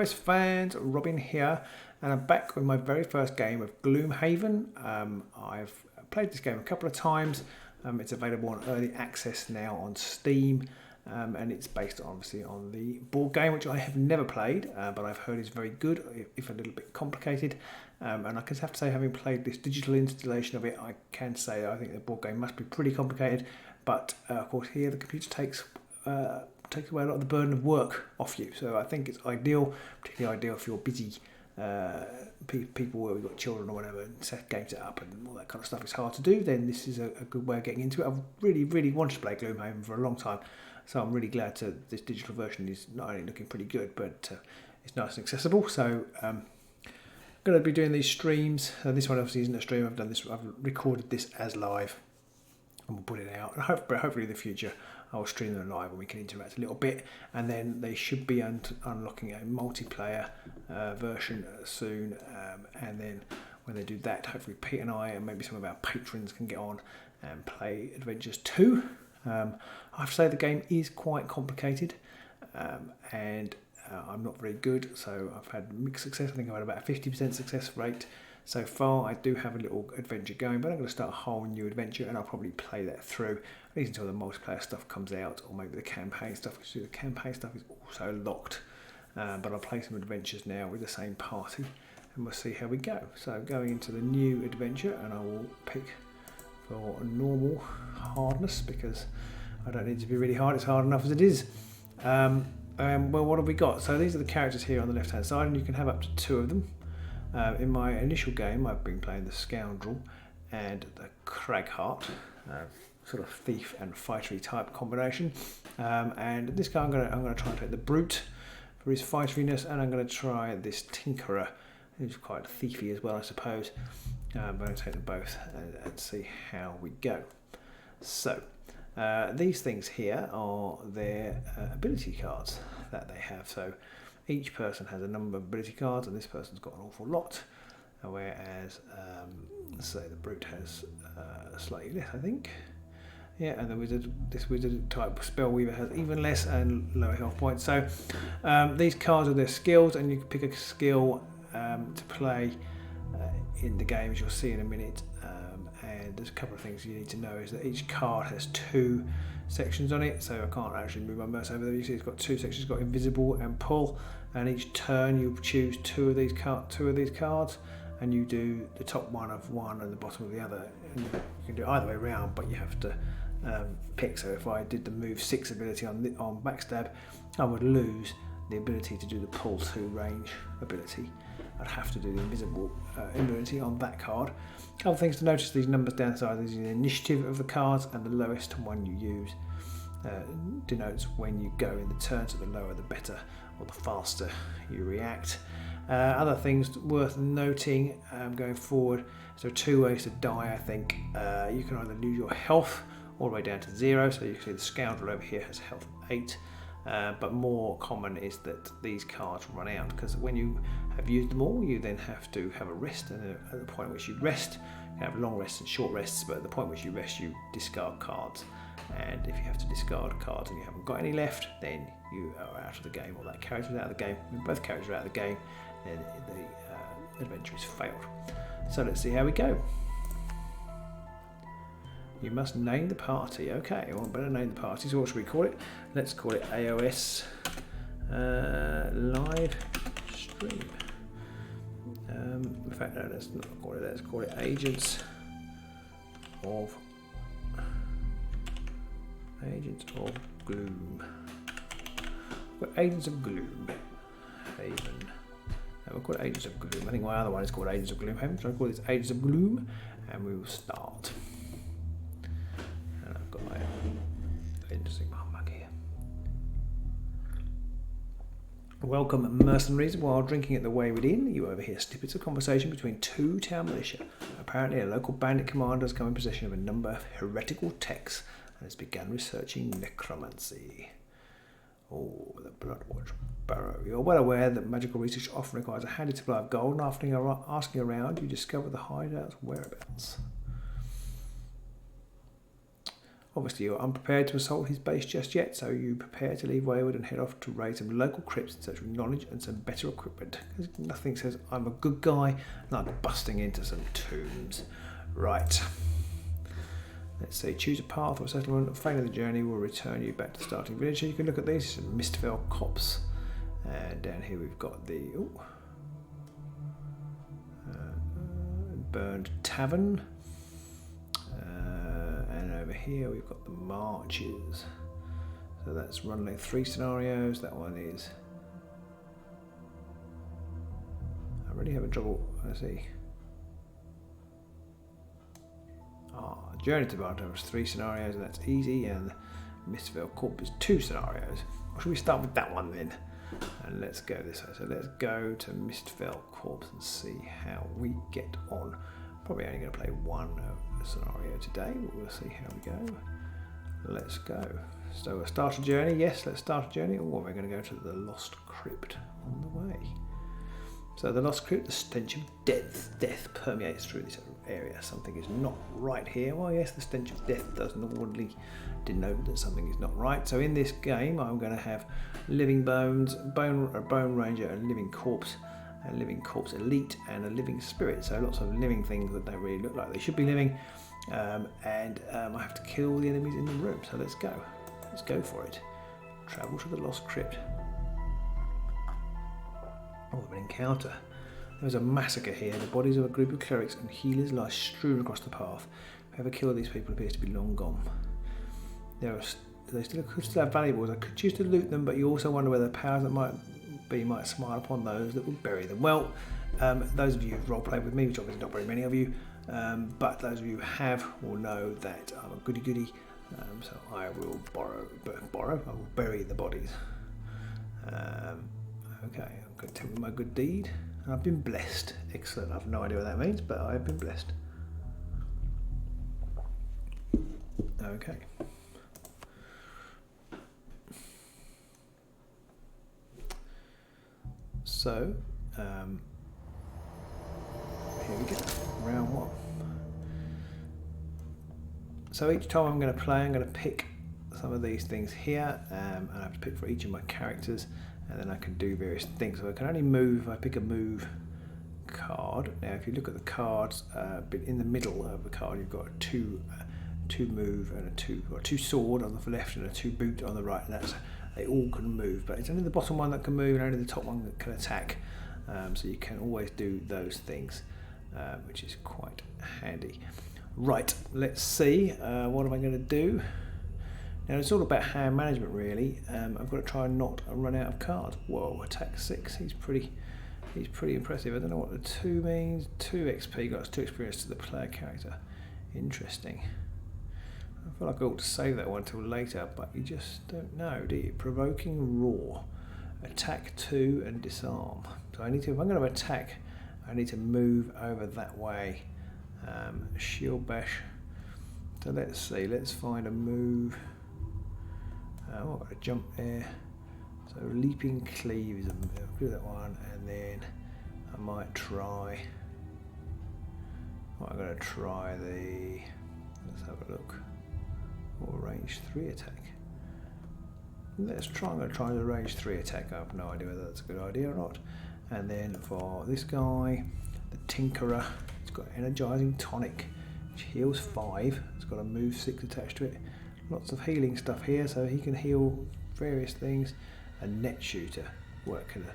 iOS fans, Robin here, and I'm back with my very first game of Gloomhaven. I've played this game a couple of times. It's available on early access now on Steam, and it's based obviously on the board game, which I have never played, but I've heard is very good, if a little bit complicated. And I just have to say, having played this digital installation of it, I can say I think the board game must be pretty complicated. But of course, here the computer takes away a lot of the burden of work off you. So I think it's ideal, particularly ideal if you're busy people where we've got children or whatever, and set games it up and all that kind of stuff is hard to do. Then this is a good way of getting into it. I've really wanted to play Gloomhaven for a long time, so I'm really glad this digital version is not only looking pretty good, but it's nice and accessible. So I'm going to be doing these streams. This one obviously isn't a stream. I've recorded this as live, and we'll put it out. And hopefully in the future I'll stream them live and we can interact a little bit. And then they should be unlocking a multiplayer version soon. And then when they do that, hopefully Pete and I and maybe some of our patrons can get on and play Adventures 2. I have to say the game is quite complicated, and I'm not very good, so I've had mixed success. I think I've had about a 50% success rate so far. I do have a little adventure going, but I'm going to start a whole new adventure, and I'll probably play that through, at least until the multiplayer stuff comes out, or maybe the campaign stuff, because the campaign stuff is also locked. But I'll play some adventures now with the same party, and we'll see how we go. So going into the new adventure, and I will pick for normal hardness, because I don't need to be really hard, it's hard enough as it is. Well, what have we got? So these are the characters here on the left hand side, and you can have up to 2 of them. In my initial game I've been playing the Scoundrel and the Cragheart, sort of thief and fightery type combination, and this guy I'm going to try and take the Brute for his fighteriness, and I'm going to try this Tinkerer, who's quite thiefy as well, I suppose. I'm going to take them both and see how we go. So these things here are their ability cards that they have. So each person has a number of ability cards, and this person's got an awful lot, whereas say the Brute has slightly less, I think. Yeah, and this wizard type Spellweaver has even less and lower health points. So these cards are their skills, and you can pick a skill to play in the game, as you'll see in a minute. And there's a couple of things you need to know, is that each card has 2 sections on it, so I can't actually move my mouse over there. You see it's got 2 sections, it's got invisible and pull, and each turn you choose 2 of these cards, and you do the top one of one and the bottom of the other. And you can do it either way around, but you have to pick. So if I did the move 6 ability on backstab, I would lose the ability to do the pull 2 range ability. I'd have to do the invisible ability on that card. Other things to notice: these numbers down the side, these are the initiative of the cards, and the lowest one you use denotes when you go in the turn, so the lower the better, or the faster you react. Other things worth noting going forward: so there are 2 ways to die, I think. You can either lose your health all the way down to 0, so you can see the Scoundrel over here has health of 8. But more common is that these cards run out, because when you have used them all, you then have to have a rest, and at the point at which you rest, you have long rests and short rests, but at the point at which you rest, you discard cards. And if you have to discard cards and you haven't got any left, then you are out of the game, or that character is out of the game. When both characters are out of the game, then the adventure is failed. So let's see how we go. You must name the party. Okay, well, better name the party. So what should we call it? Let's call it AOS live stream. In fact, no, let's not call it that. Let's call it Agents of Gloom. Well, Agents of Gloom Haven. No, we'll call it Agents of Gloom. I think my other one is called Agents of Gloomhaven, so I'll call this Agents of Gloom, and we will start. Got my interesting mug here. Welcome, mercenaries. While drinking at the Wayward Inn, you overhear snippets of conversation between 2 town militia. Apparently, a local bandit commander has come in possession of a number of heretical texts and has begun researching necromancy. Oh, the Bloodwatch Burrow. You're well aware that magical research often requires a handy supply of gold, and after asking around, you discover the hideout's whereabouts. Obviously, you're unprepared to assault his base just yet, so you prepare to leave wayward and head off to raid some local crypts in search of knowledge and some better equipment. Because nothing says I'm a good guy like busting into some tombs. Right. Let's see, choose a path or settlement. Failing the journey will return you back to the starting village. So you can look at these, some Mistvale Copse. And down here we've got the Burned Tavern. And over here we've got the Marches. So that's running 3 scenarios. That one is... I'm really having trouble, I see. Journey to Bartow is 3 scenarios, and that's easy, and Mistvale Corp is 2 scenarios. Or should we start with that one then? And let's go this way. So let's go to Mistvale Corp and see how we get on. Probably only going to play 1 scenario today, but we'll see how we go. Let's go. So a starter journey, yes, let's start a journey. Or we're going to go to the Lost Crypt on the way. So the Lost Crypt, the stench of death permeates through this area. Something is not right here. Well, yes, the stench of death does normally denote that something is not right. So in this game, I'm going to have living bones, a bone ranger, a living corpse elite, and a living spirit. So lots of living things that don't really look like they should be living. I have to kill the enemies in the room. So let's go. Let's go for it. Travel to the Lost Crypt. Oh, an encounter. There was a massacre here. The bodies of a group of clerics and healers lie strewn across the path. Whoever killed these people appears to be long gone. They could still have valuables. I could choose to loot them, but you also wonder whether the powers that might smile upon those that will bury them. Well, those of you who've roleplayed with me, which obviously not very many of you, but those of you who have will know that I'm a goody-goody. So I will I will bury the bodies. Okay, I'm going to tell you my good deed. And I've been blessed. Excellent. I have no idea what that means, but I've been blessed. Okay. So, here we go. Round 1. So each time I'm going to play, I'm going to pick some of these things here, and I have to pick for each of my characters. And then I can do various things. So I can only move if I pick a move card. Now, if you look at the cards, in the middle of the card, you've got a two move and a 2 sword on the left and a 2 boot on the right. And they all can move, but it's only the bottom one that can move and only the top one that can attack. So you can always do those things, which is quite handy. Right, let's see. What am I going to do? Now it's all about hand management really. I've got to try and not run out of cards. Whoa, attack 6. He's pretty impressive. I don't know what the 2 means. 2 XP got 2 experience to the player character. Interesting. I feel like I ought to save that one till later, but you just don't know, do you? Provoking Roar. Attack 2 and disarm. So if I'm going to attack, I need to move over that way. Shield bash. So let's see. Let's find a move. I've got to jump there. So leaping cleave is I'll do that one, and then I might try. I'm going to try the. Let's have a look. Or range 3 attack. I'm going to try the range 3 attack. I have no idea whether that's a good idea or not. And then for this guy, the Tinkerer, it's got energizing tonic, which heals 5. It's got a move 6 attached to it. Lots of healing stuff here, so he can heal various things. A net shooter, where it can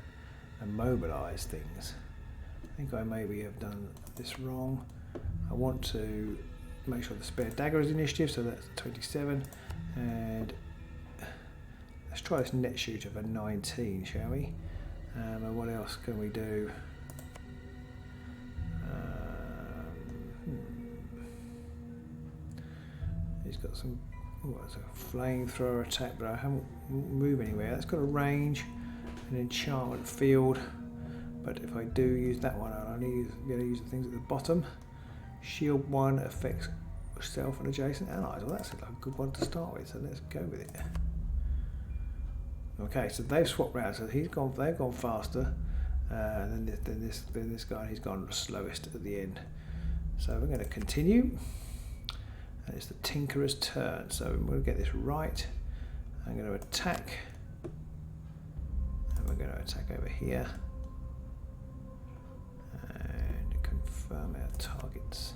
immobilize things. I think I maybe have done this wrong. I want to make sure the spare dagger is initiative, so that's 27. And let's try this net shooter for 19, shall we? And what else can we do? He's got some. Oh, it's a flamethrower attack, but I haven't moved anywhere. That's got a range, an enchantment field. But if I do use that one, I'll only be able to use the things at the bottom. Shield 1 affects self and adjacent allies. Well, that's a good one to start with, so let's go with it. Okay, so they've swapped round. So they've gone faster. Then this guy, he's gone slowest at the end. So we're going to continue. And it's the Tinkerer's turn. So I'm going to get this right. I'm going to attack. And we're going to attack over here. And confirm our targets.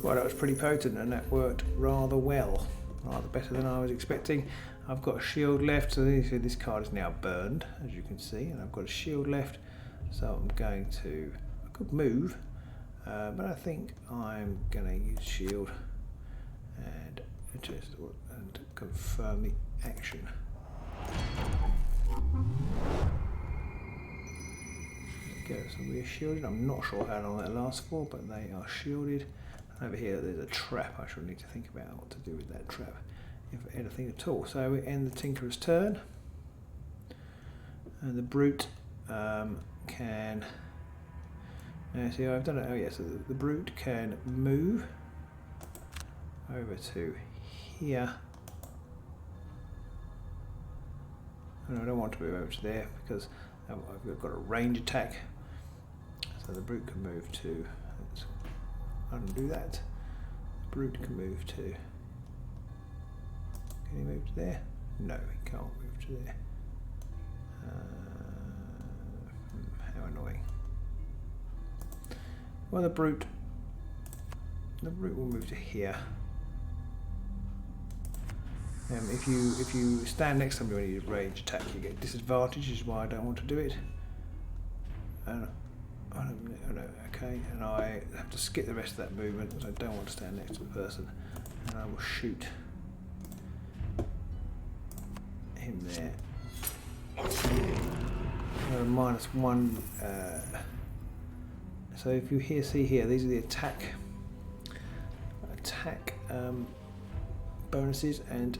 Well, that was pretty potent and that worked rather well. Rather better than I was expecting. I've got a shield left, so this card is now burned, as you can see, and I've got a shield left, so I'm going to, I could move, but I think I'm going to use shield and confirm the action. There we go, so we're shielded. I'm not sure how long that lasts for, but they are shielded. Over here there's a trap. I shall need to think about what to do with that trap, if anything at all. So we end the Tinkerer's turn, and the Brute can. Now see, I've done it. Oh yeah, so the Brute can move over to here. And I don't want to move over to there because I've got a range attack. So the Brute can move to. Let's undo that. Brute can move to. Can he move to there? No, he can't move to there. How annoying. Well, the Brute will move to here. If you stand next to somebody when you range attack, you get disadvantage, which is why I don't want to do it. Okay, and I have to skip the rest of that movement because I don't want to stand next to the person, and I will shoot him there. -1. So if you see here, these are the attack bonuses, and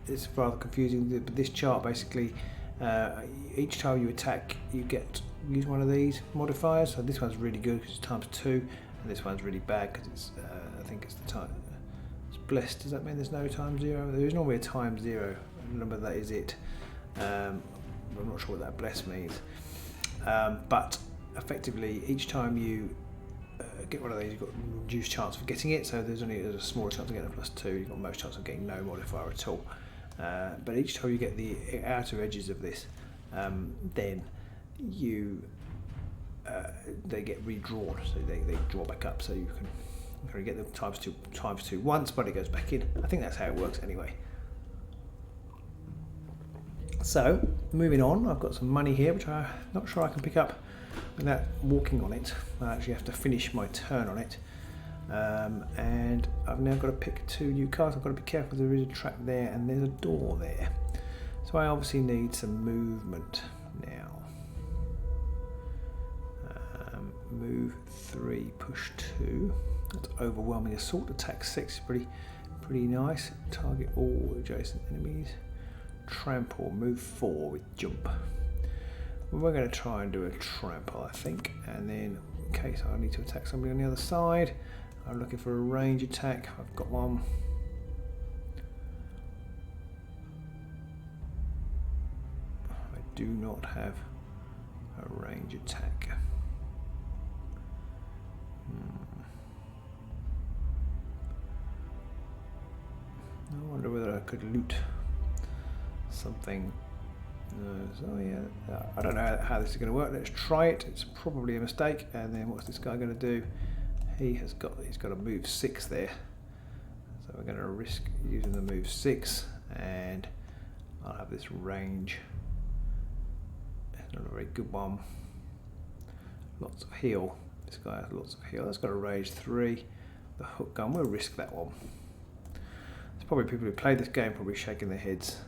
it's rather confusing. But this chart basically, each time you attack, you use one of these modifiers. So this one's really good because it's ×2, and this one's really bad because it's I think it's the time. It's blessed. Does that mean there's no ×0? There is normally a ×0. Remember, that is it. I'm not sure what that bless means, but effectively each time you get one of these, you've got reduced chance of getting it. So there's a smaller chance of getting a +2. You've got most chance of getting no modifier at all. But each time you get the outer edges of this, then they get redrawn, so they draw back up. So you can get them ×2 once, but it goes back in. I think that's how it works anyway. So moving on, I've got some money here, which I'm not sure I can pick up without walking on it. I actually have to finish my turn on it. And I've now got to pick 2 new cards. I've got to be careful, there is a trap there and there's a door there. So I obviously need some movement now. Move 3, push 2. That's overwhelming assault. Attack 6 is pretty nice. Target all adjacent enemies. Trample, move 4 with jump. Well, we're going to try and do a trample, I think, and then in case I need to attack somebody on the other side, I'm looking for a range attack. I've got one. I do not have a range attack. I wonder whether I could loot something. So yeah, I don't know how this is going to work. Let's try it. It's probably a mistake. And then what's this guy going to do? He's got to move 6 there. So we're going to risk using the move 6, and I'll have this range. It's not a very good one. Lots of heal. This guy has lots of heal. That's got a range 3. The hook gun. We'll risk that one. There's probably people who play this game probably shaking their heads.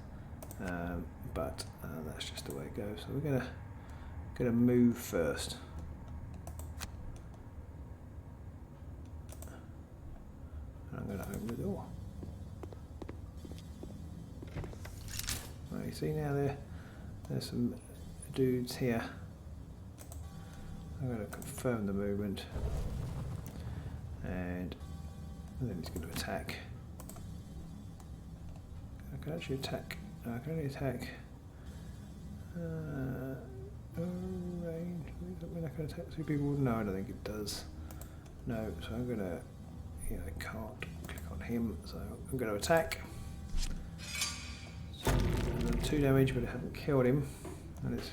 But that's just the way it goes. So we're gonna move first. And I'm gonna open the door. Right, you see now there's some dudes here. I'm gonna confirm the movement, and then he's going to attack. I can actually attack. I can only attack range. Does that mean I can attack 2 people? No, I don't think it does. No, so I'm gonna, I can't click on him, so I'm gonna attack. So 2 damage, but it hasn't killed him, and it's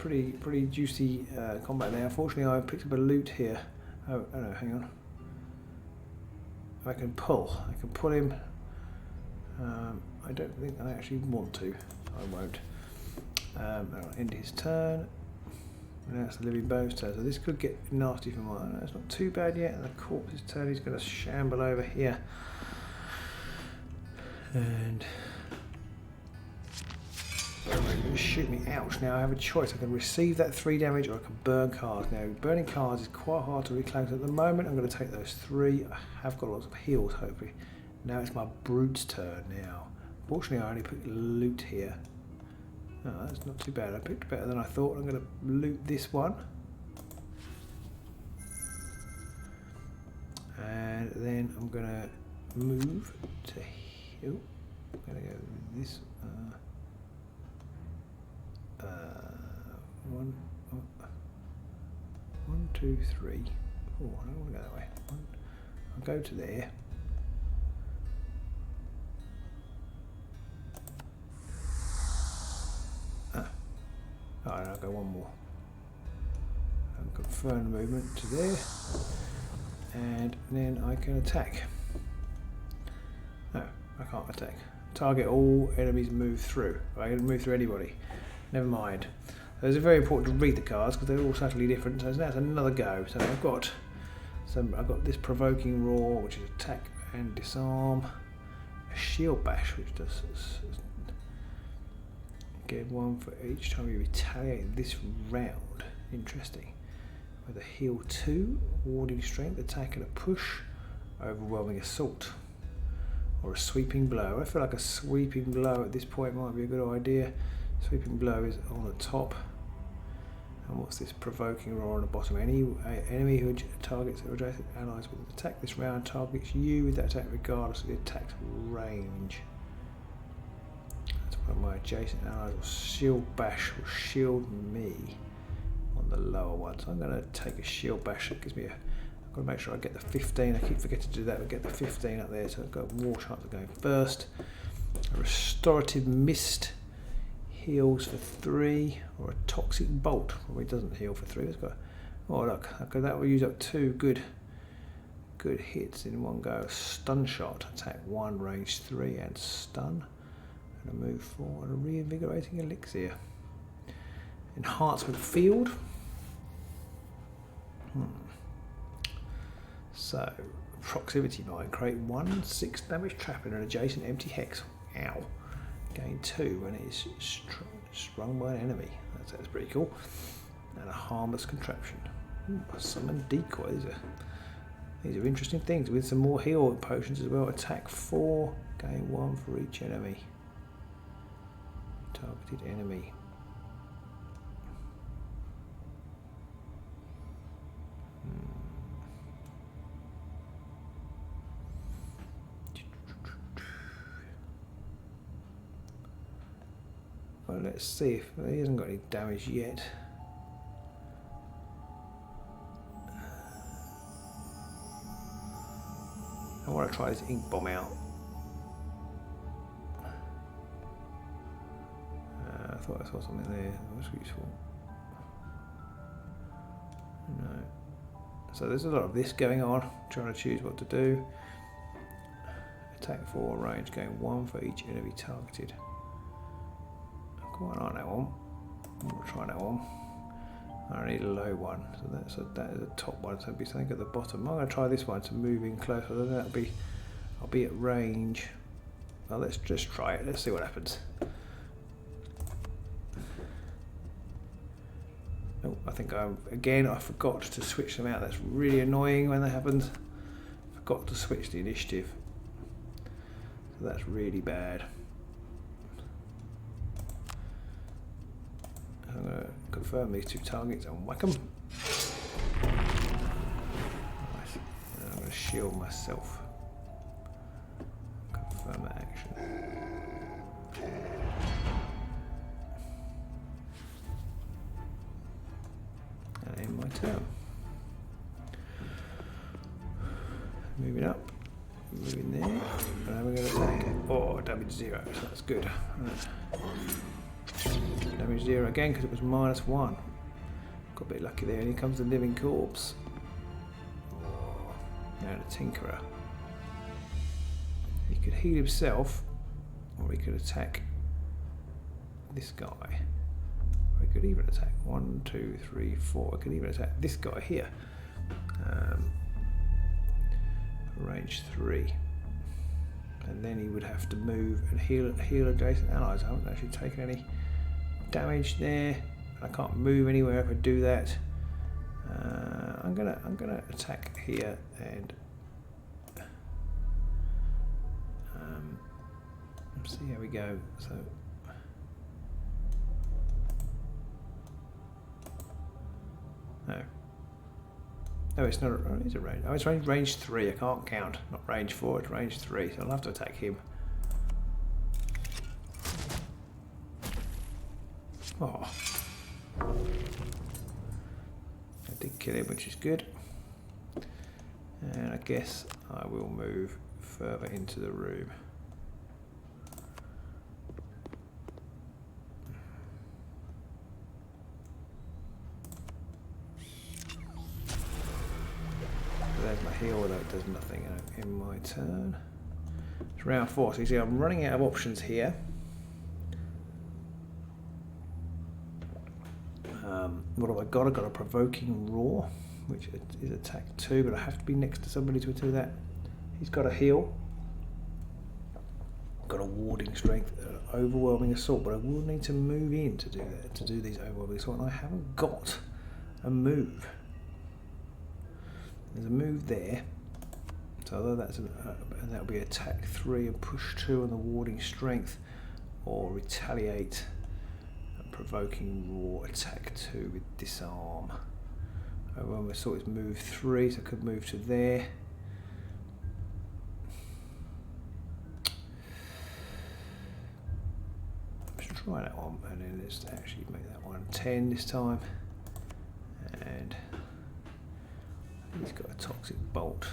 pretty juicy combat there. Unfortunately, I picked up a loot here. Oh no, hang on. I can pull him. I don't think I actually want to. I won't. I'll end his turn. And that's the living bow's turn. So this could get nasty for mine. That's not too bad yet. And the corpse's turn. He's going to shamble over here. And he's going to shoot me. Ouch. Now I have a choice. I can receive that 3 damage or I can burn cards. Now burning cards is quite hard to reclaim. So at the moment I'm going to take those 3. I have got lots of heals hopefully. Now it's my brute's turn now. Fortunately I only put loot here. Oh, that's not too bad. I picked better than I thought. I'm going to loot this one. And then I'm going to move to here. I'm going to go this. 1, 2, 3, 4. I don't want to go that way. I'll go to there. Alright, I'll go one more. And confirm the movement to there. And then I can attack. No, I can't attack. Target all enemies move through. I can move through anybody. Never mind. So it's very important to read the cards because they're all subtly different. So that's another go. So I've got this provoking roar, which is attack and disarm. A shield bash, which does get 1 for each time you retaliate this round. Interesting. With a heal 2, warding strength, attack and a push, overwhelming assault, or a sweeping blow. I feel like a sweeping blow at this point might be a good idea. Sweeping blow is on the top. And what's this provoking roar on the bottom? Any enemy who targets or adjacent allies with an attack this round targets you with that attack regardless of the attack's range. One of my adjacent allies will shield bash will shield me on the lower one. So I'm going to take a shield bash. It gives me I've got to make sure I get the 15. I keep forgetting to do that, but get the 15 up there. So I've got more chance of going first. A restorative mist heals for 3, or a toxic bolt. Probably doesn't heal for 3. It's got. Oh look, okay, that will use up 2 good hits in one go. Stun shot, attack 1, range 3, and stun. And a move 4 and a reinvigorating elixir. Enhancement field. So, proximity mine. Create 1 6 damage trap in an adjacent empty hex. Ow. Gain 2 when it is sprung by an enemy. That's pretty cool. And a harmless contraption. A summon decoy. These are interesting things. With some more heal potions as well. Attack 4. Gain 1 for each enemy. Targeted enemy. Well, let's see if he hasn't got any damage yet. I want to try this ink bomb out. I thought I saw something there that was useful. No. So there's a lot of this going on. Trying to choose what to do. Attack 4, range, gain 1 for each enemy targeted. I quite like that one. I'm going to try that one. I need a low one, so that is a top one. So it'll be something at the bottom. I'm going to try this one to move in closer. Then I'll be at range. Well, let's just try it. Let's see what happens. Oh, I think I forgot to switch them out. That's really annoying when that happens. Forgot to switch the initiative. So that's really bad. I'm going to confirm these 2 targets and whack them. Nice. And I'm going to shield myself. Confirm that action. Moving up, moving there, and then we're going to attack. Oh, damage 0, so that's good. Damage 0 again because it was -1. Got a bit lucky there, and here comes the living corpse. Oh, now the Tinkerer. He could heal himself, or he could attack this guy. Or he could even attack 1, 2, 3, 4. I could even attack this guy here. Range 3. And then he would have to move and heal adjacent allies. I haven't actually taken any damage there. I can't move anywhere if I do that. I'm gonna attack here and see how we go. So no. No, it's not. It's a range. Oh, it's range 3. I can't count. Not range 4. It's range 3. So I'll have to attack him. Oh, I did kill him, which is good. And I guess I will move further into the room. There's my heal, although it does nothing in my turn. It's round 4, so you see I'm running out of options here. What have I got? I've got a provoking roar, which is attack 2, but I have to be next to somebody to do that. He's got a heal. Got a warding strength, overwhelming assault, but I will need to move in to do that, to do these overwhelming assault, and I haven't got a move. There's a move there, so although that's and that'll be attack 3 and push 2 on the warding strength, or retaliate and provoking roar, attack 2 with disarm. Overwhelming assault is move 3, so I could move to there. Let's try that one, and then let's actually make that one 10 this time. And he's got a toxic bolt.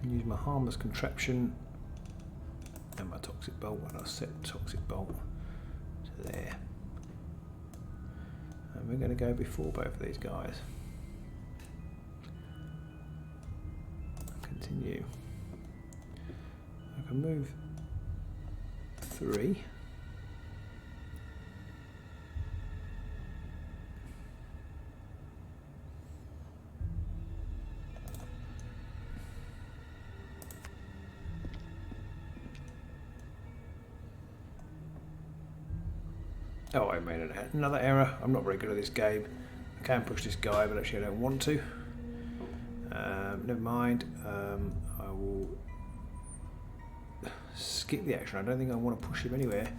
Use my harmless contraption and my toxic bolt, and I'll set toxic bolt to there. And we're going to go before both of these guys. Continue. I can move 3. Oh, I made another error. I'm not very good at this game. I can push this guy, but actually I don't want to. Never mind. I will skip the action. I don't think I want to push him anywhere,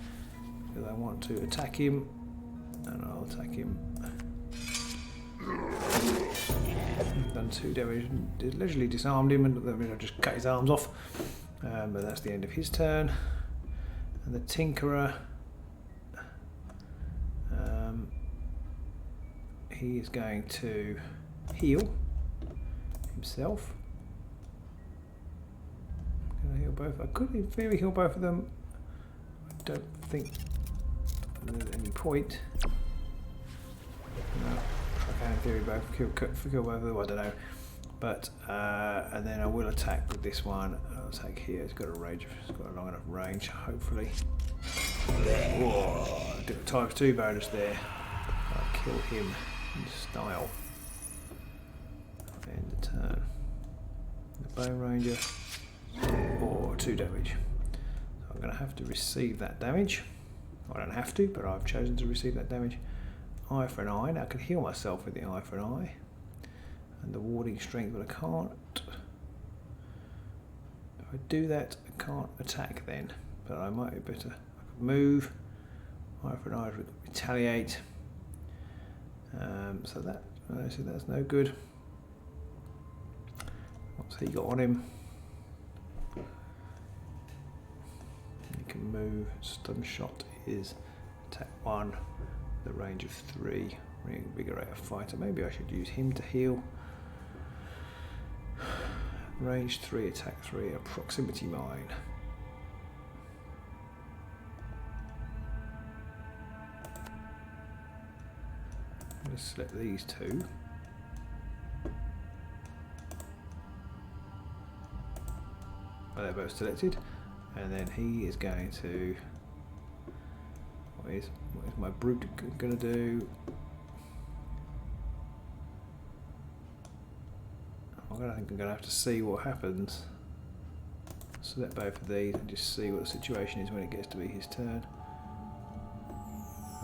because I want to attack him, and I'll attack him. Done 2 damage. Literally disarmed him, and I just cut his arms off. But that's the end of his turn. And the Tinkerer. He is going to heal himself. I'm going to heal both. I could in theory heal both of them. I don't think there's any point. No, I can in theory both kill both of them. I don't know. But and then I will attack with this one. I'll attack here. It's got a range. It's got a long enough range. Hopefully. Whoa! I did a ×2 bonus there. I'll kill him in style. End the turn. The Bone Ranger. Or 2 damage. So I'm going to have to receive that damage. I don't have to, but I've chosen to receive that damage. Eye for an eye. Now I can heal myself with the eye for an eye. And the warding strength, but I can't. If I do that, I can't attack then. But I might be better. I could move. Eye for an eye, retaliate. So that's no good. What's he got on him? He can move. Stun shot is attack 1, the range of 3. Reinvigorator fighter. Maybe I should use him to heal. Range 3, attack 3, a proximity mine. I'm going to select these two. They're both selected, and then he is going to. What is my brute going to do? I think I'm going to have to see what happens. Select both of these and just see what the situation is when it gets to be his turn.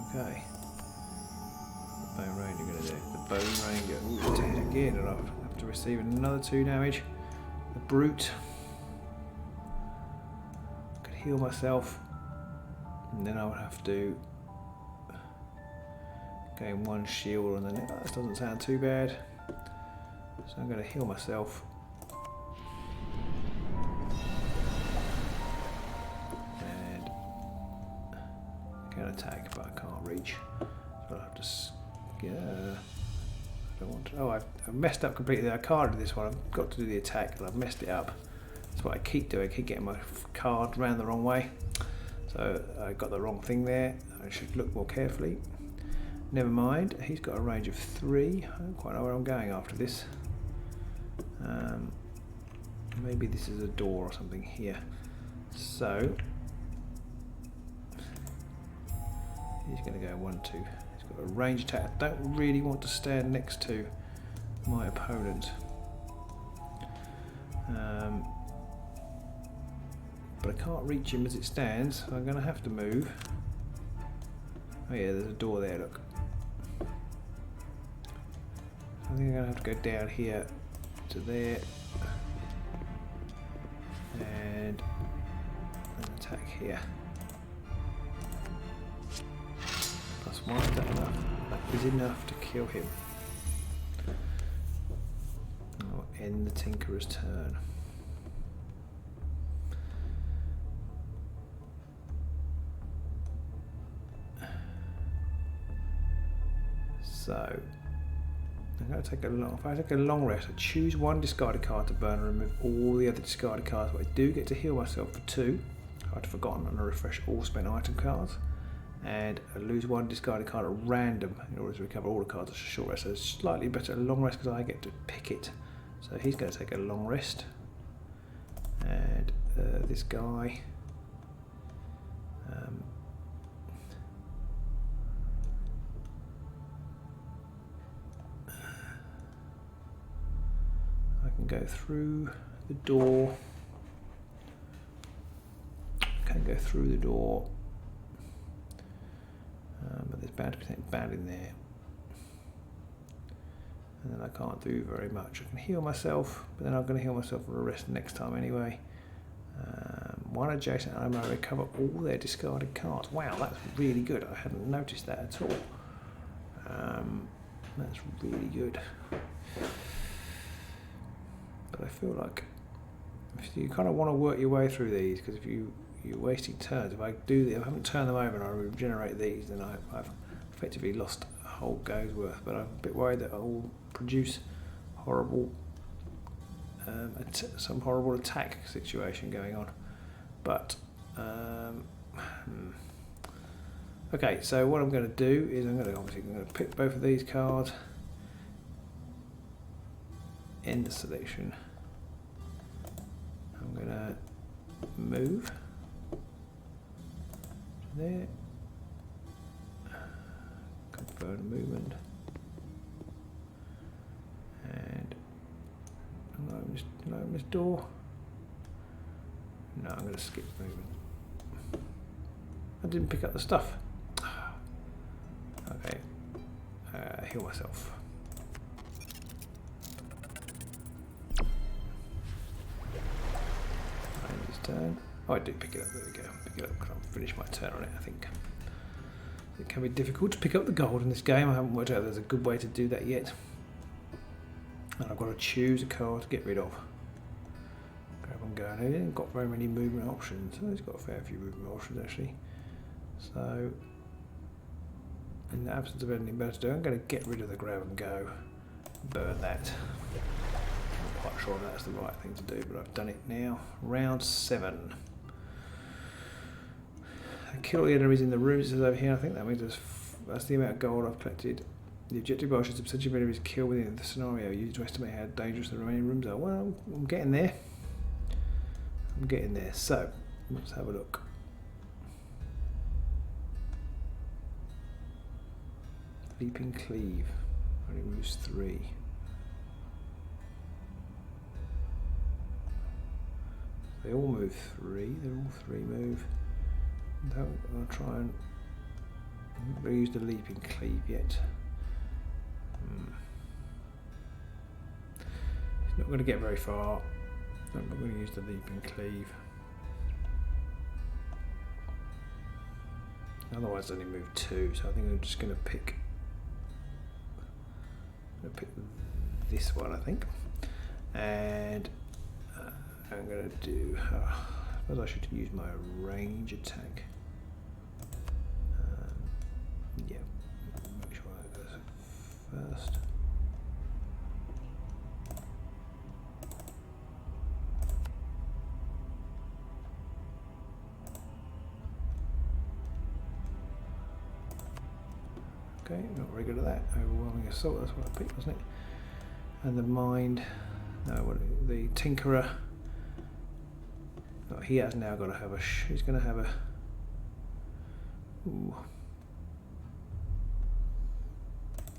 Okay. The Bone Ranger going to do. The Bone Ranger. Ooh, it's dead again, and I'll have to receive another 2 damage. The brute. I could heal myself, and then I would have to gain 1 shield on the neck. That doesn't sound too bad. So I'm going to heal myself. And I can attack, but I can't reach. So I'll have to. Yeah. I don't want to. Oh, I've messed up completely. I can't do this one. I've got to do the attack, and I've messed it up. That's what I keep doing. I keep getting my card round the wrong way. So I got the wrong thing there. I should look more carefully. Never mind. He's got a range of 3. I don't quite know where I'm going after this. Maybe this is a door or something here. So he's going to go 1, 2. He's got a range attack. I don't really want to stand next to my opponent. But I can't reach him as it stands, so I'm going to have to move. Oh yeah, there's a door there, look. I think I'm going to have to go down here to there. And an attack here. +1, is that enough? That is enough to kill him. I'll end the Tinkerer's turn. So I'm going to take a long. If I take a long rest, I choose 1 discarded card to burn and remove all the other discarded cards. But I do get to heal myself for 2. I'd forgotten, and I refresh all spent item cards. And I lose 1 discarded card at random in order to recover all the cards. It's a short rest, so it's slightly better a long rest because I get to pick it. So he's going to take a long rest. And this guy. Go through the door. Can go through the door, but there's bound to be something bad in there, and then I can't do very much. I can heal myself, but then I'm going to heal myself for a rest next time anyway. 1 adjacent item, I recover all their discarded cards. Wow, that's really good. I hadn't noticed that at all. That's really good. But I feel like if you kind of want to work your way through these, because if you're wasting turns. If I haven't turned them over and I regenerate these, then I've effectively lost a whole go's worth. But I'm a bit worried that I will produce horrible, some horrible attack situation going on. But okay, so what I'm going to do is I'm going to pick both of these cards. End the selection. I'm going to move to there. Confirm movement. And I'm going to open this door. No, I'm going to skip movement. I didn't pick up the stuff. Okay. Heal myself. Turn. Oh, I did pick it up. There we go. Pick it up because I'll finish my turn on it, I think. It can be difficult to pick up the gold in this game. I haven't worked out there's a good way to do that yet. And I've got to choose a card to get rid of. going. He hasn't got very many movement options. Oh, he's got a fair few movement options actually. So, in the absence of anything better to do, I'm going to get rid of the grab and go. Burn that. I'm not quite sure if that's the right thing to do, but I've done it now. Round 7. Kill all the enemies in the rooms, it says over here. I think that means that's the amount of gold I've collected. The objective bar shows the percentage of enemies killed within the scenario used to estimate how dangerous the remaining rooms are. Well, I'm getting there. I'm getting there. So, let's have a look. Leaping Cleave. Only moves 3. They all move 3. They're all 3 move. I'll try and. I'm not going to use the Leaping Cleave yet. It's not going to get very far. I'm not going to use the Leaping Cleave. Otherwise, I only move 2. So I think I'm just going to pick. I'm going to pick this one, I think, and I'm going to do. I suppose I should use my range attack. Yeah, make sure that goes first. Okay, not very good at that. Overwhelming assault, that's what I picked, wasn't it? And the mind, no, the tinkerer. Oh, he has now got to have a. He's going to have a. Ooh.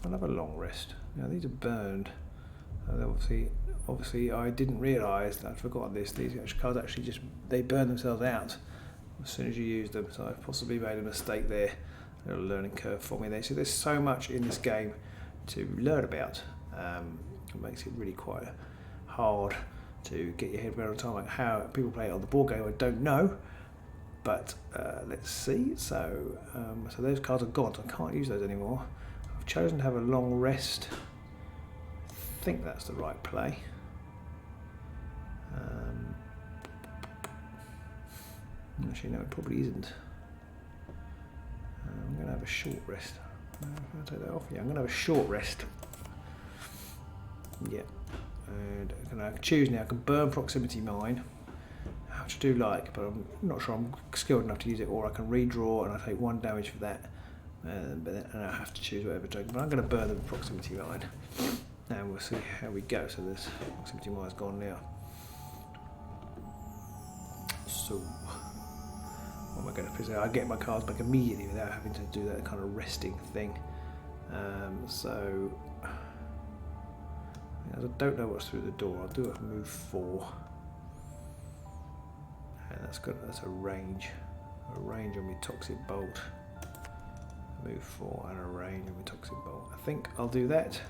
I'll have a long rest. Now these are burned. Obviously, I didn't realise that I'd forgotten this. These cards actually just they burn themselves out as soon as you use them. So I've possibly made a mistake there. A little learning curve for me there. So there's so much in this game to learn about. It makes it really quite hard to get your head around all the time. Like how people play it on the board game, I don't know. But let's see. So those cards are gone. So I can't use those anymore. I've chosen to have a long rest. I think that's the right play. Actually, no, it probably isn't. I'm going to have a short rest. I'll take that off. Yeah, I'm going to have a short rest. Yeah. And I can choose now. I can burn proximity mine, which I do like, but I'm not sure I'm skilled enough to use it. Or I can redraw and I take 1 damage for that. But then I have to choose whatever token. But I'm going to burn the proximity mine. And we'll see how we go. So this proximity mine's gone now. So. What am I going to present? I get my cards back immediately without having to do that kind of resting thing. So I don't know what's through the door. I'll do a move 4, and that's a range on my toxic bolt. Move 4 and a range on my toxic bolt. I think I'll do that.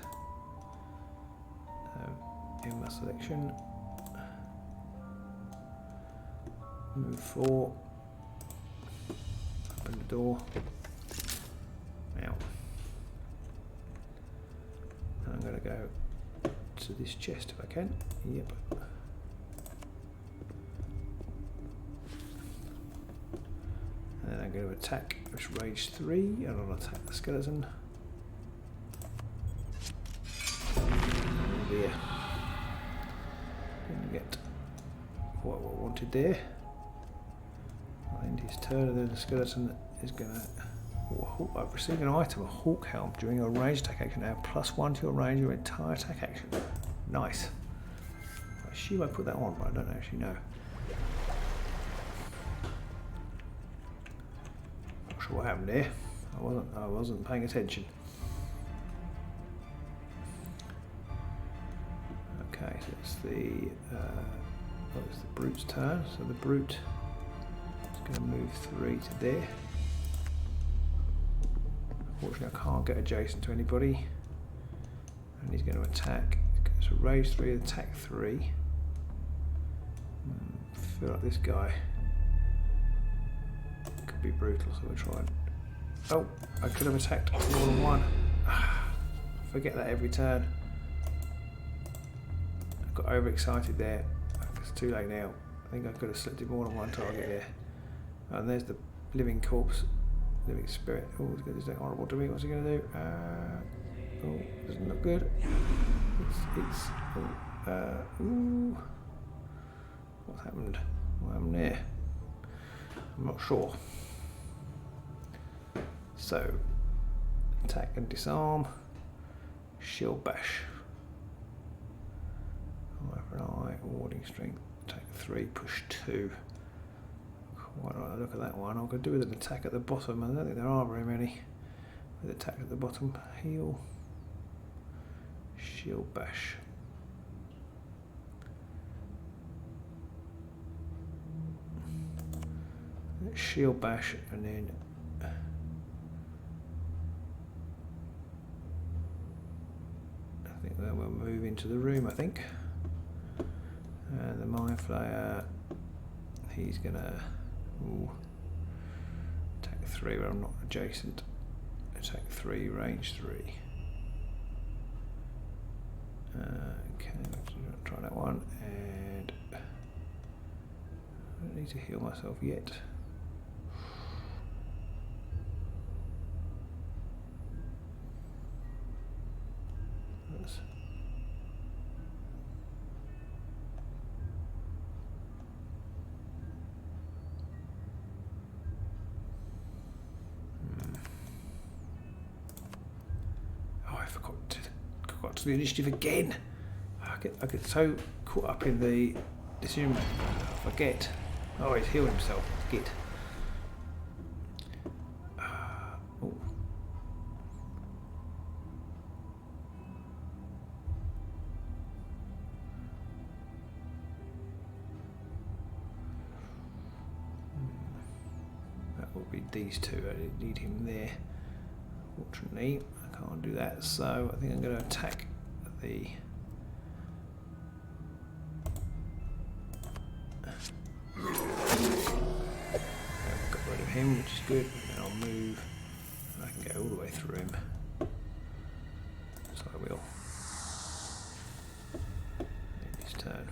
In my selection, move 4. Open the door. Now, I'm going to go to this chest if I can. Yep. And then I'm going to attack this rage 3, and I'll attack the skeleton. Oh dear. Going to get what I wanted there. End his turn, and then the skeleton is going to. I've received an item, a hawk helm. During your range attack action, add +1 to your range your entire attack action. Nice. I assume I put that on, but I don't actually know. Not sure what happened there. I wasn't paying attention. Okay, so it's the brute's turn. So the brute. Going to move 3 to there. Unfortunately, I can't get adjacent to anybody, and he's going to attack. So rage 3, attack 3. I feel like this guy could be brutal, so we'll try and. Oh, I could have attacked more than one. Forget that every turn. I got overexcited there. It's too late now. think I could have selected more than one target there. And there's the living corpse, living spirit. Oh, he's going to do something horrible to me. What's he going to do? Oh, doesn't look good. Ooh. What's happened? What happened there? I'm not sure. So, attack and disarm. Shield bash. Warding strength. Attack 3, push 2. Why don't I look at that one? I could do with an attack at the bottom. I don't think there are very many. With attack at the bottom. Heal. Shield bash. Shield bash and then I think then we'll move into the room, I think. And the Mind Flayer, he's gonna attack 3 where I'm not adjacent. Attack 3, range 3. Okay, let's try that one. And I don't need to heal myself yet. Got to the initiative again. I get so caught up in the decision making. I forget. Oh, he's healed himself. Git. Oh. That would be these two. I didn't need him there. Fortunately, I can't do that, so I think I'm going to attack the got rid of him, which is good. And I'll move. I can go all the way through him. So I will. End his turn.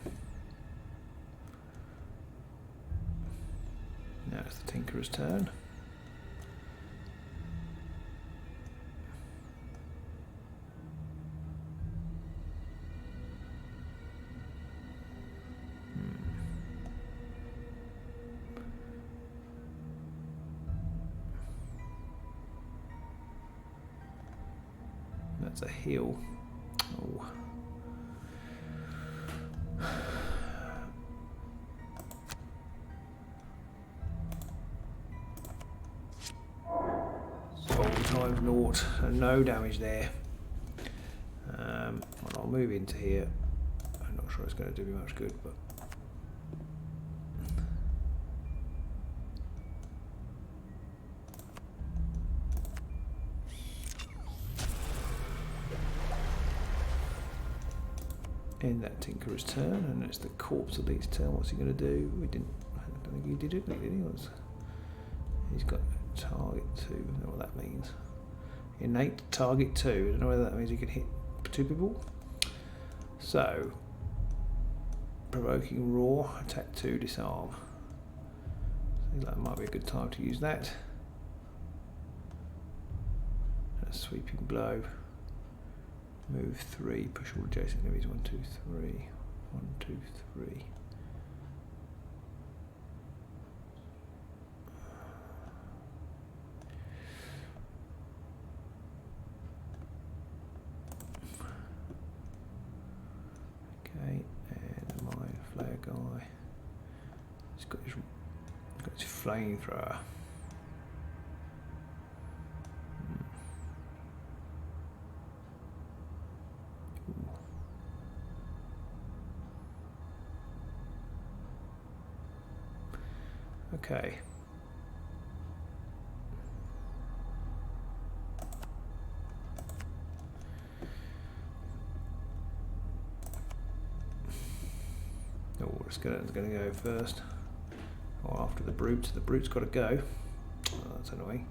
Now it's the Tinkerer's turn. That's a heal. Oh. Soul times naught, and no damage there. Well, I'll move into here. I'm not sure it's going to do me much good, but. End that Tinkerer's turn, and it's the corpse Elite's turn. What's he going to do? I don't think he did it, did he? He's got target 2. I don't know what that means. Innate target 2. I don't know whether that means he can hit 2 people. So, provoking roar, attack 2, disarm. I think that might be a good time to use that. A sweeping blow. Move 3, push all adjacent enemies. 1, 2, 3. 1, 2, 3. Okay, and the Mind Flayer guy. He's got his flamethrower. Okay. Oh, the skeleton's going to go first. Or after the brute. The brute's got to go. Oh, that's annoying.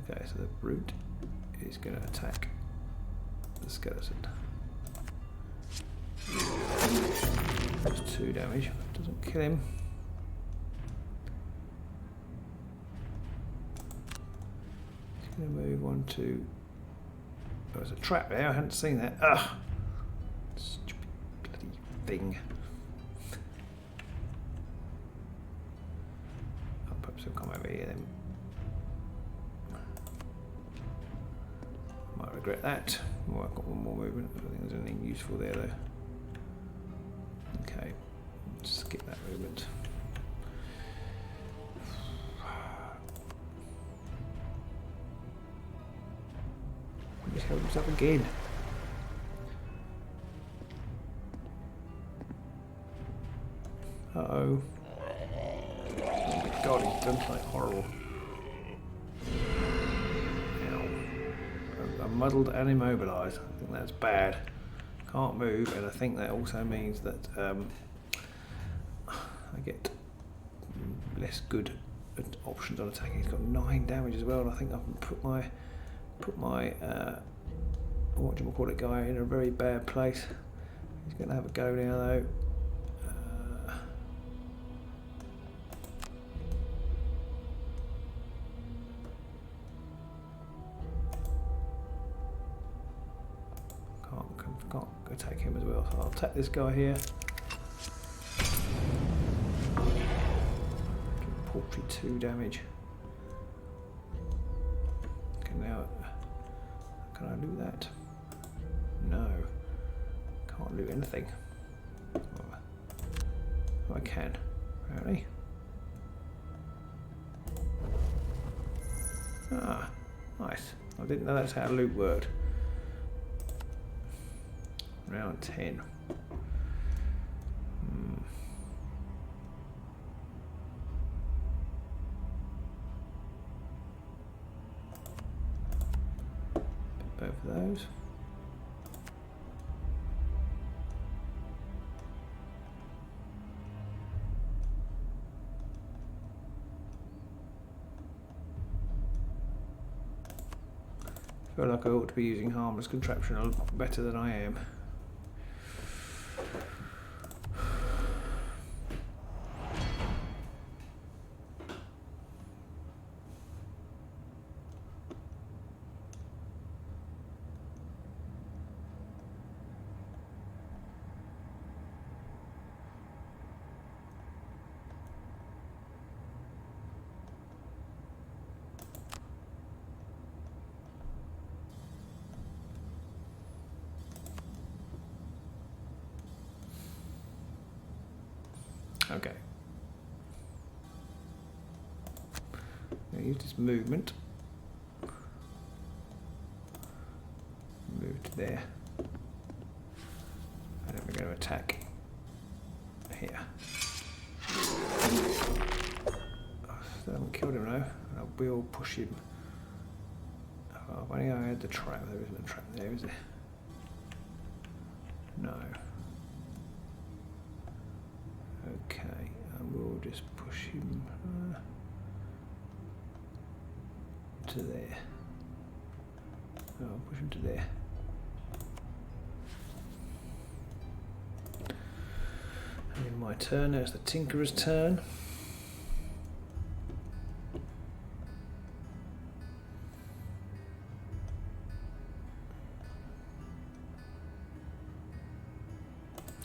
Okay, so the brute is going to attack the skeleton. That's 2 damage. Doesn't kill him. He's going to move on to... Oh, there's a trap there. I hadn't seen that. Ugh! Stupid bloody thing. I'll perhaps he'll come over here then. Might regret that. Oh, I've got one more movement. I don't think there's anything useful there though. Okay, skip that movement. He's held himself again. Uh-oh. Oh God, he's done something horrible. I'm muddled and immobilised. I think that's bad. Can't move, and I think that also means that I get less good options on attacking. He's got 9 damage as well, and I think I've put my what do you call it guy in a very bad place. He's going to have a go now though. Can't attack him as well, so I'll attack this guy here. Paltry 2 damage. Okay, now can I loot that? No, can't loot anything. Oh, I can, apparently. Ah, nice. I didn't know that's how loot worked. Round 10. Both of those. I feel like I ought to be using harmless contraption a lot better than I am. Okay. I'm going to use this movement. Move to there. And then we're going to attack here. Oh, still haven't killed him now. I will push him. Oh, I think I had the trap. There isn't a trap there, is there? No. Okay, and we'll just push him to there. Oh, push him to there. And in my turn, there's the Tinkerer's turn.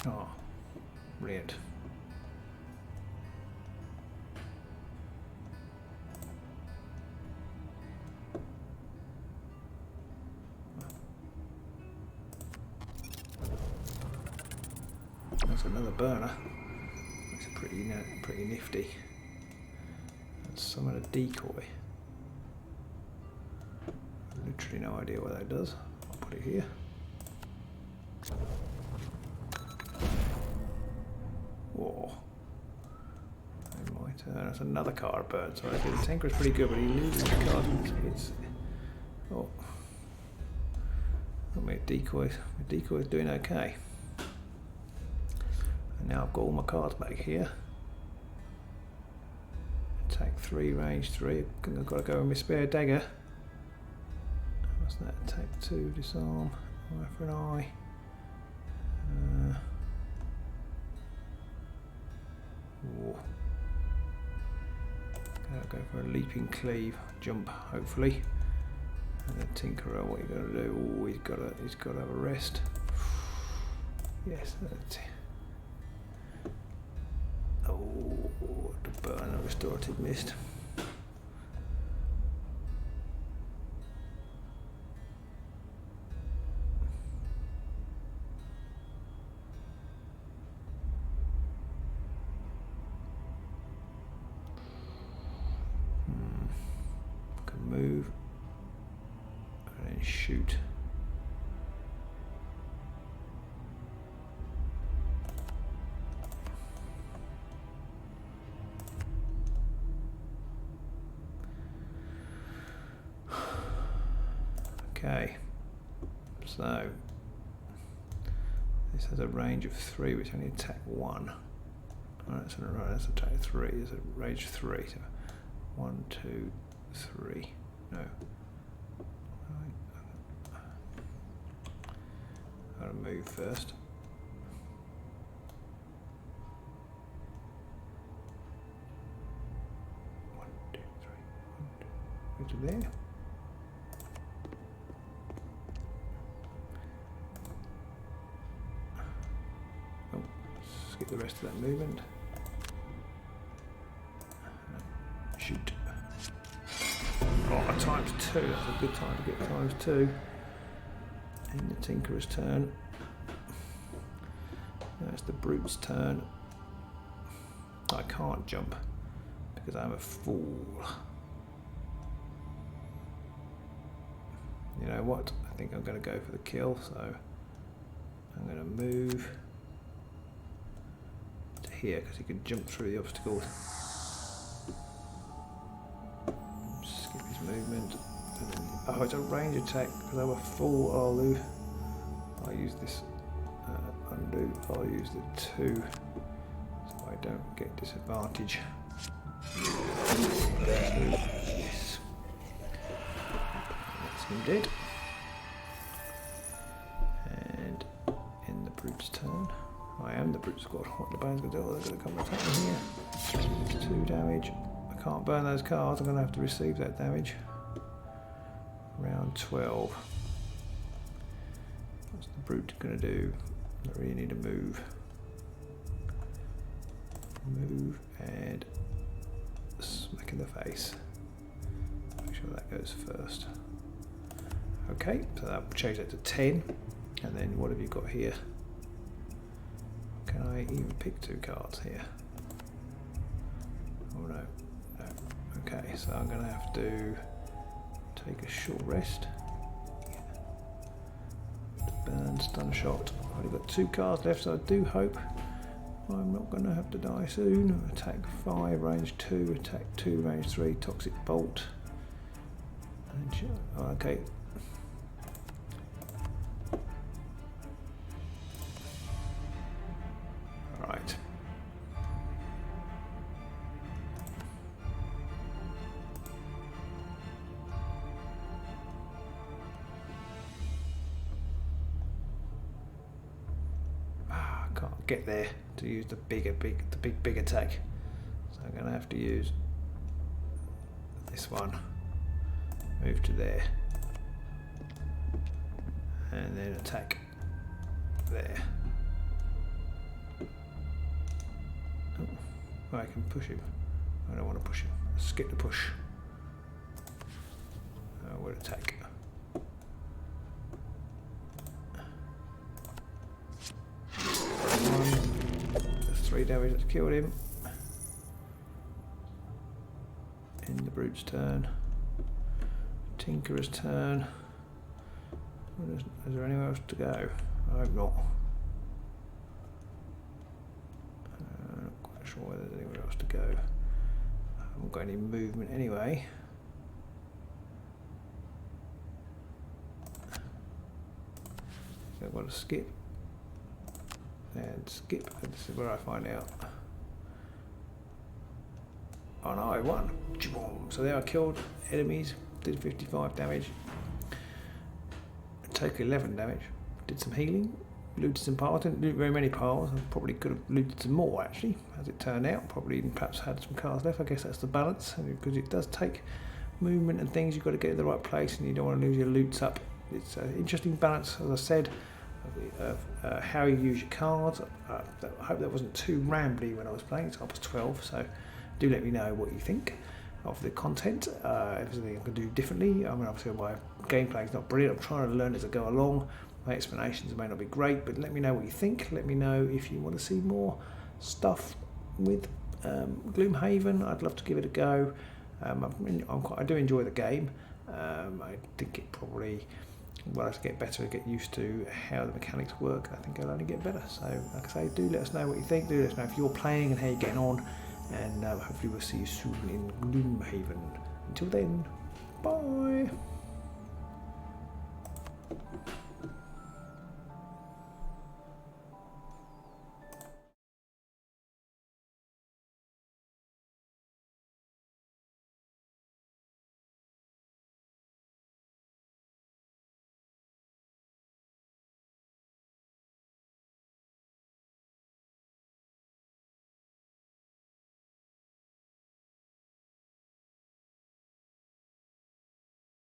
Oh, brilliant. That's another burner. That's pretty nifty. That's some of the decoy. Literally no idea what that does. I'll put it here. Whoa. In my turn, that's another card burn. So the Tinker's pretty good, but he loses the card. Oh. My decoy's doing okay. And now I've got all my cards back here. Attack 3, range 3. I've got to go with my spare dagger. What's that? Attack 2, disarm. Eye for an eye. go for a leaping cleave, jump, hopefully. And then Tinkerer, what are you going to do? Oh, he's got to have a rest. Yes, that's it. Oh, the burn, a restorative mist. Can move and then shoot. Okay, so this has a range of 3, which only attack 1. Oh, that's attack 3. It's a range 3. So 1, 2, 3. No. Gotta move first. 1, 2, 3. 1, 2. Go to there. Skip the rest of that movement. Shoot. Oh, times 2. That's a good time to get times 2. In the Tinkerer's turn. That's the Brute's turn. I can't jump because I'm a fool. You know what? I think I'm going to go for the kill, so I'm going to move to here because he can jump through the obstacles. Skip his movement. And then, oh, it's a range attack because I'm a fool. I'll use this undo. I'll use the 2 so I don't get disadvantage. Yes. That's him dead. And in the Brute's turn. I am the Brute Squad. What the band's going to do? They're going to come attack me here. It's 2 damage. I can't burn those cards. I'm going to have to receive that damage. Round 12. What's the Brute going to do? I really need to move. Move and smack in the face. Make sure that goes first. Okay, so that will change that to 10. And then what have you got here? Can I even pick 2 cards here? Oh no, no. Okay, so I'm going to have to take a short rest. Burn, stun shot. I've only got 2 cards left, so I do hope I'm not going to have to die soon. Attack 5, range 2, attack 2, range 3, toxic bolt. Okay. Right. Can't get there to use the big attack, so I'm going to have to use this one. Move to there, and then attack there. Oh, I can push him. I don't want to push him. Skip the push. I will attack. 3 damage, that's killed him. In the Brute's turn. Tinkerer's turn. Is there anywhere else to go? I hope not. Not quite sure whether there's anywhere else to go. I haven't got any movement anyway. So I've got to skip. And skip, and this is where I find out. Oh no, I won. So there I killed enemies, did 55 damage, take 11 damage, did some healing, looted some piles. I didn't loot very many piles. I probably could have looted some more actually, as it turned out. Probably even perhaps had some cards left. I guess that's the balance, because it does take movement and things. You've got to get to the right place, and you don't want to lose your loots up. It's an interesting balance, as I said, of how you use your cards. I hope that wasn't too rambly when I was playing. It's 12, so do let me know what you think of the content. If there's anything I can do differently. I mean, obviously my gameplay is not brilliant. I'm trying to learn as I go along. My explanations may not be great, but let me know what you think. Let me know if you want to see more stuff with Gloomhaven. I'd love to give it a go. I do enjoy the game. I think it probably, well, as I get better and get used to how the mechanics work, I think I'll only get better. So, like I say, do let us know what you think. Do let us know if you're playing and how you're getting on. And hopefully we'll see you soon in Gloomhaven. Until then, bye.